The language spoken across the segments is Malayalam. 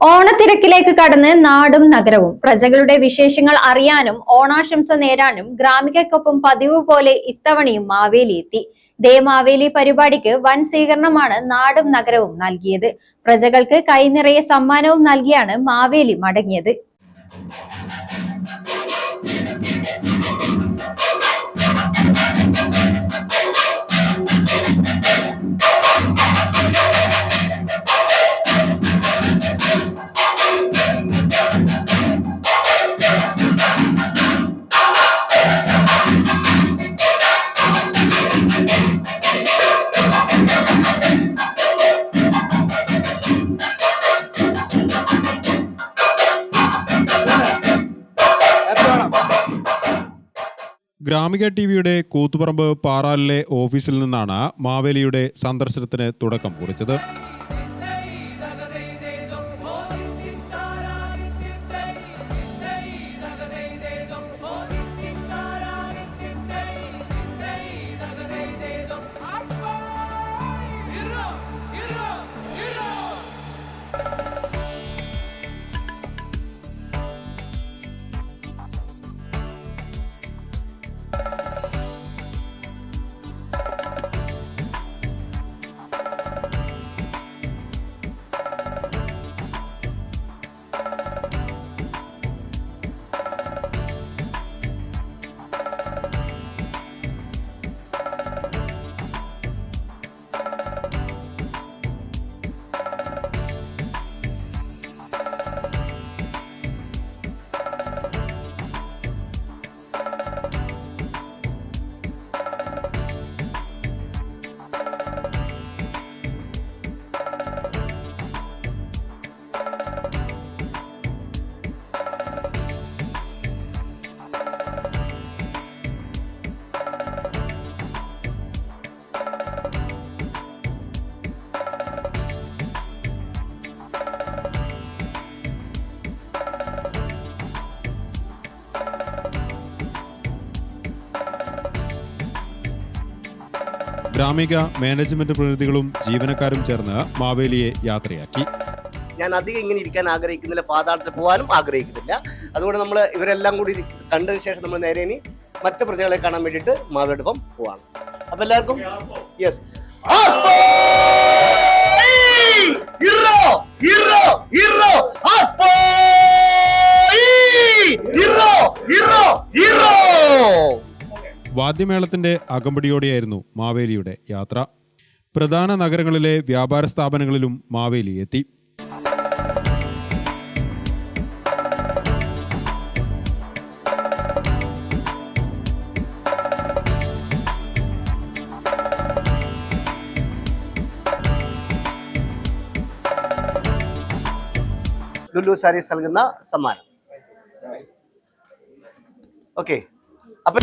ഓണത്തിരക്കിലേക്ക് കടന്ന് നാടും നഗരവും. പ്രജകളുടെ വിശേഷങ്ങൾ അറിയാനും ഓണാശംസ നേരാനും ഗ്രാമികക്കൊപ്പം പതിവ് പോലെ ഇത്തവണയും മാവേലി എത്തി. മാവേലി പരിപാടിക്ക് വൻ സ്വീകരണമാണ് നാടും നഗരവും നൽകിയത്. പ്രജകൾക്ക് കൈനിറയെ സമ്മാനവും നൽകിയാണ് മാവേലി മടങ്ങിയത്. ഗ്രാമിക ടിവിയുടെ കൂത്തുപറമ്പ് പാറാലിലെ ഓഫീസിൽ നിന്നാണ് മാവേലിയുടെ സന്ദർശനത്തിന് തുടക്കം കുറിച്ചത്. ഗ്രാമിക മാനേജ്മെന്റ് പ്രതിനിധികളും ജീവനക്കാരും ചേർന്ന് മാവേലിയെ യാത്രയാക്കി. ഞാൻ അധികം ഇങ്ങനെ ഇരിക്കാൻ ആഗ്രഹിക്കുന്നില്ല, പാതാളത്തിൽ പോകാനും ആഗ്രഹിക്കുന്നില്ല. അതുകൊണ്ട് നമ്മൾ ഇവരെല്ലാം കൂടി കണ്ടതിന് ശേഷം നമ്മൾ നേരെ ഇനി മറ്റു പ്രജകളെ കാണാൻ വേണ്ടിയിട്ട് മാവേലിയോടൊപ്പം പോവാണ്. അപ്പൊ എല്ലാവർക്കും യെസ്. വാദ്യമേളത്തിന്റെ അകമ്പടിയോടെയായിരുന്നു മാവേലിയുടെ യാത്ര. പ്രധാന നഗരങ്ങളിലെ വ്യാപാര സ്ഥാപനങ്ങളിലും മാവേലി എത്തി. ലുലു സാരീസ് നൽകുന്ന സമ്മാനം. ഓക്കെ, അപ്പൊ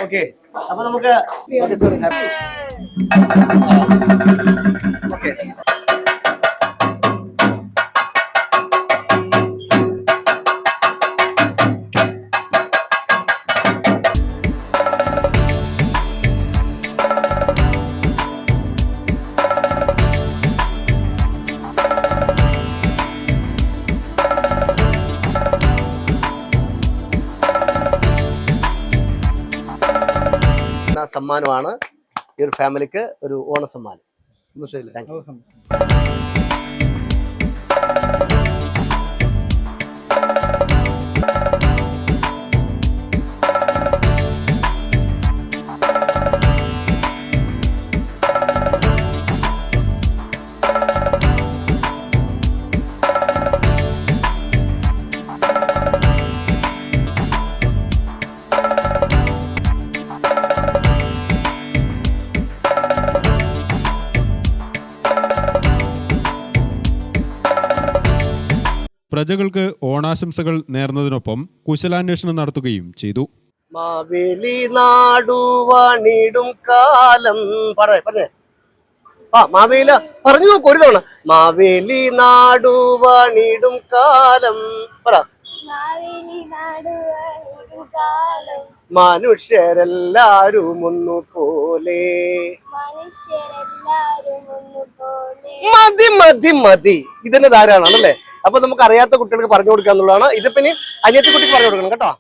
ഓക്കെ, അപ്പൊ നമുക്ക് ഓക്കെ സമ്മാനമാണ് ഈ ഒരു ഫാമിലിക്ക് ഒരു ഓണ സമ്മാനം. പ്രജകൾക്ക് ഓണാശംസകൾ നേർന്നതിനൊപ്പം കുശലാന്വേഷണം നടത്തുകയും ചെയ്തു. മാവേലി നാടുവാണിടും കാലം പറഞ്ഞേ ആ മാവേലി പറഞ്ഞു നോക്കൂ ഒരു തവണ. മാവേലി നാടുവാണിടും കാലം പറ. മനുഷ്യരെല്ലാരും ഒന്നുപോലെ. മതി മതി മതി. ഇതിന്റെ ധാരാളാണല്ലേ. അപ്പൊ നമുക്ക് അറിയാത്ത കുട്ടികൾക്ക് പറഞ്ഞു കൊടുക്കുക എന്നുള്ളതാണ്. ഇത് പിന്നെ അനിയത്തി കുട്ടിക്ക് പറഞ്ഞു കൊടുക്കണം കേട്ടോ.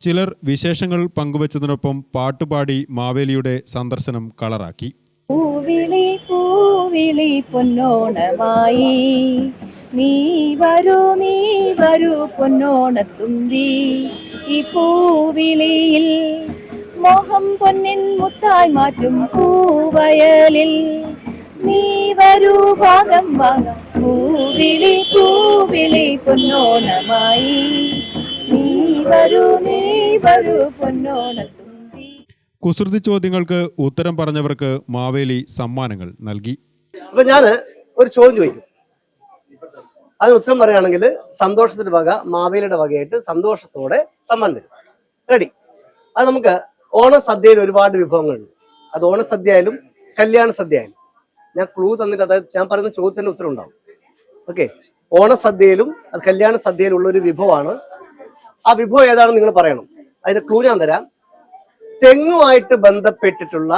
ചിലർ വിശേഷങ്ങൾ പങ്കുവച്ചതിനൊപ്പം പാട്ടുപാടി മാവേലിയുടെ സന്ദർശനം കളറാക്കി. പൂവിളി പൂവിളി പൊന്നോണമായി നീ വരൂ പൊന്നോണത്തുമ്പി. ഈ പൂവിളിയിൽ മോഹം പൊന്നിൻ മുത്തായി മാറ്റും പൂവയലിൽ നീ വരൂ ഭാഗം ഭാഗം. പൂവിളി പൂവിളി പൊന്നോണമായി നീ വരൂ പൊന്നോണത്തുമ്പി. കുസൃതി ചോദ്യങ്ങൾക്ക് ഉത്തരം പറഞ്ഞവർക്ക് മാവേലി സമ്മാനങ്ങൾ നൽകി. അപ്പൊ ഞാന് ഒരു ചോദ്യം ചോദിക്കും, അതിന് ഉത്തരം പറയുകയാണെങ്കിൽ സന്തോഷത്തിന്റെ വക മാവേലിയുടെ വകയായിട്ട് സന്തോഷത്തോടെ സമ്മാനം തരും. റെഡി? അത് നമുക്ക് ഓണസദ്യയിൽ ഒരുപാട് വിഭവങ്ങളുണ്ട്. അത് ഓണസദ്യ ആയാലും കല്യാണ സദ്യ ആയാലും ഞാൻ ക്ലൂ തന്നിട്ട്, അതായത് ഞാൻ പറയുന്ന ചോദ്യത്തിന് ഉത്തരം ഉണ്ടാവും. ഓക്കെ, ഓണസദ്യയിലും അത് കല്യാണ സദ്യയിലും ഉള്ള ഒരു വിഭവമാണ്. ആ വിഭവം ഏതാണെന്ന് നിങ്ങൾ പറയണം. അതിന്റെ ക്ലൂ ഞാൻ തരാം. തെങ്ങുമായിട്ട് ബന്ധപ്പെട്ടിട്ടുള്ള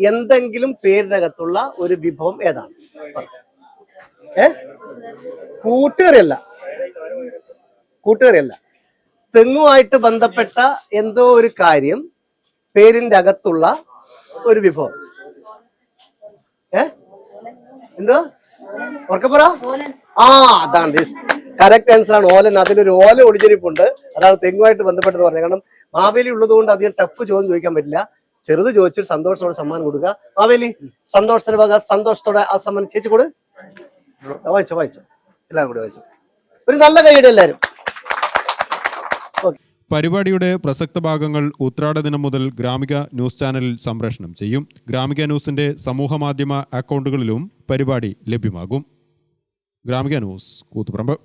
എന്തെങ്കിലും പേരിനകത്തുള്ള ഒരു വിഭവം ഏതാണ്? കൂട്ടുകറിയല്ല. തെങ്ങുമായിട്ട് ബന്ധപ്പെട്ട എന്തോ ഒരു കാര്യം പേരിന്റെ അകത്തുള്ള ഒരു വിഭവം. എന്തോ ഉറക്കപ്പറ. അതാണ് കറക്റ്റ് ആൻസർ ആണ് ഓലൻ. അതിലൊരു ഓല ഒളിഞ്ഞിരിപ്പുണ്ട്. അതാണ് തെങ്ങുമായിട്ട് ബന്ധപ്പെട്ടത് പറഞ്ഞത്. കാരണം മാവേലി ഉള്ളത് കൊണ്ട് അധികം ടഫ് ചോദ്യം ചോദിക്കാൻ പറ്റില്ല. ചെറുത് ചോദിച്ചിട്ട് സന്തോഷത്തോടെ സമ്മാനം കൊടുക്കുക. മാവേലി സന്തോഷത്തിന്റെ വക സന്തോഷത്തോടെ ആ സമ്മാനം ചേച്ചി കൊടു. വായിച്ചോ എല്ലാവരും കൂടി വായിച്ചോ. ഒരു നല്ല കൈയുടെ എല്ലാവരും. പരിപാടിയുടെ പ്രസക്ത ഭാഗങ്ങൾ ഉത്രാട ദിനം മുതൽ ഗ്രാമിക ന്യൂസ് ചാനലിൽ സംപ്രേഷണം ചെയ്യും. ഗ്രാമിക ന്യൂസിന്റെ സമൂഹമാധ്യമ അക്കൗണ്ടുകളിലും പരിപാടി ലഭ്യമാകും. ഗ്രാമിക ന്യൂസ് കൂത്തുപറമ്പ്.